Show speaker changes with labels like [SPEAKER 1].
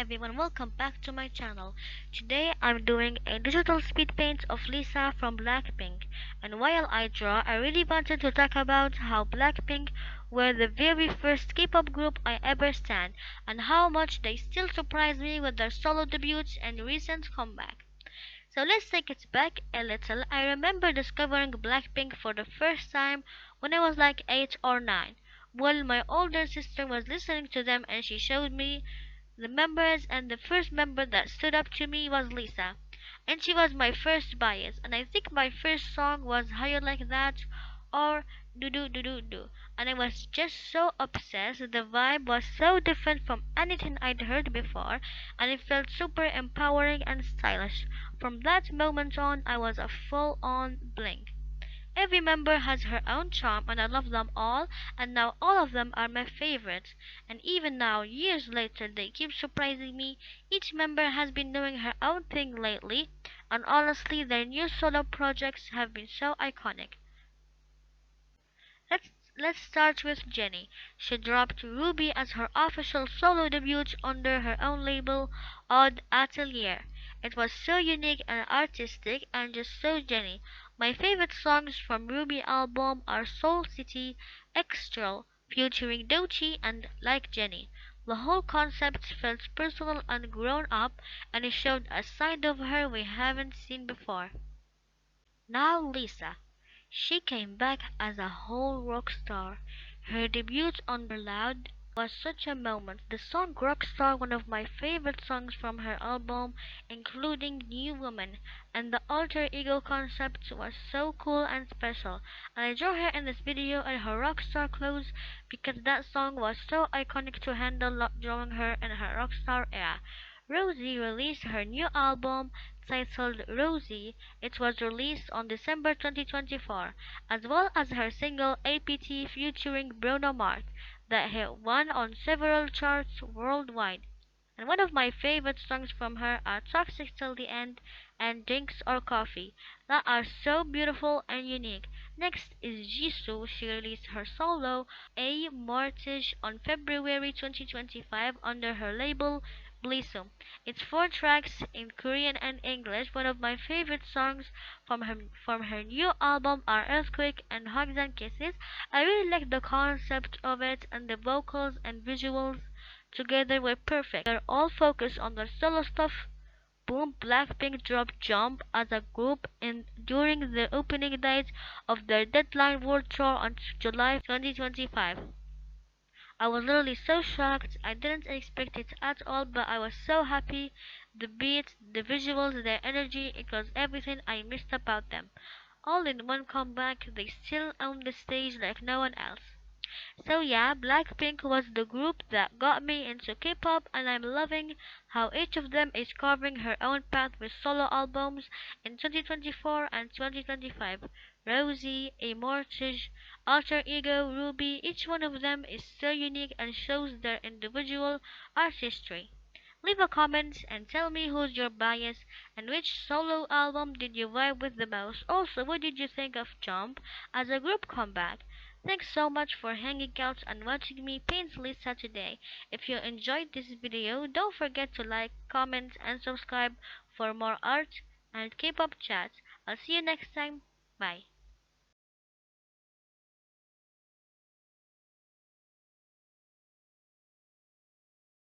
[SPEAKER 1] everyone, welcome back to my channel. Today I'm doing a digital speed paint of Lisa from Blackpink. And while I draw, I really wanted to talk about how Blackpink were the very first K-pop group I ever stan, and how much they still surprise me with their solo debuts and recent comeback. So let's take it back a little. I remember discovering Blackpink for the first time when I was like 8 or 9. Well, my older sister was listening to them and she showed me the members, and the first member that stood up to me was Lisa. And she was my first bias, and I think my first song was How You Like That or Do Do Do Do Do. And I was just so obsessed. The vibe was so different from anything I'd heard before, and it felt super empowering and stylish. From that moment on, I was a full on Blink. Every member has her own charm, and I love them all, and now all of them are my favorites. And even now, years later, they keep surprising me. Each member has been doing her own thing lately, and honestly, their new solo projects have been so iconic. Let's let's start with Jennie. She dropped Ruby as her official solo debut under her own label, Odd Atelier. It was so unique and artistic and just so Jennie. My favorite songs from Ruby album are Soul City, Extra, featuring Doechii, and Like Jennie. The whole concept felt personal and grown up, and it showed a side of her we haven't seen before. Now Lisa. She came back as a whole rock star. Her debut under Loud was such a moment. The song Rockstar, one of my favorite songs from her album, including New Woman, and the alter ego concept was so cool and special. And I draw her in this video in her rockstar clothes because that song was so iconic to handle drawing her in her rockstar era. Rosie released her new album titled Rosie. It was released on December 2024, as well as her single APT featuring Bruno Mars that hit one on several charts worldwide. And one of my favorite songs from her are Toxic Till the End and Drinks or Coffee, that are so beautiful and unique. Next is Jisoo. She released her solo A Mortage on February 2025 under her label Blisum. It's four tracks in Korean and English. One of my favorite songs from her new album are Earthquake and Hugs and Kisses. I really like the concept of it, and the vocals and visuals together were perfect. They're all focused on their solo stuff. Boom, Blackpink dropped Jump as a group during the opening night of their Deadline World Tour on July 2025. I was literally so shocked. I didn't expect it at all, but I was so happy. The beat, the visuals, their energy, it was everything I missed about them. All in one comeback, they still own the stage like no one else. So yeah, Blackpink was the group that got me into K-pop, and I'm loving how each of them is carving her own path with solo albums in 2024 and 2025. Rosie, Immortage, Alter Ego, Ruby, each one of them is so unique and shows their individual artistry. Leave a comment and tell me who's your bias and which solo album did you vibe with the most. Also, what did you think of Jump as a group comeback? Thanks so much for hanging out and watching me paint Lisa today. If you enjoyed this video, don't forget to like, comment, and subscribe for more art and K-pop chats. I'll see you next time. Bye.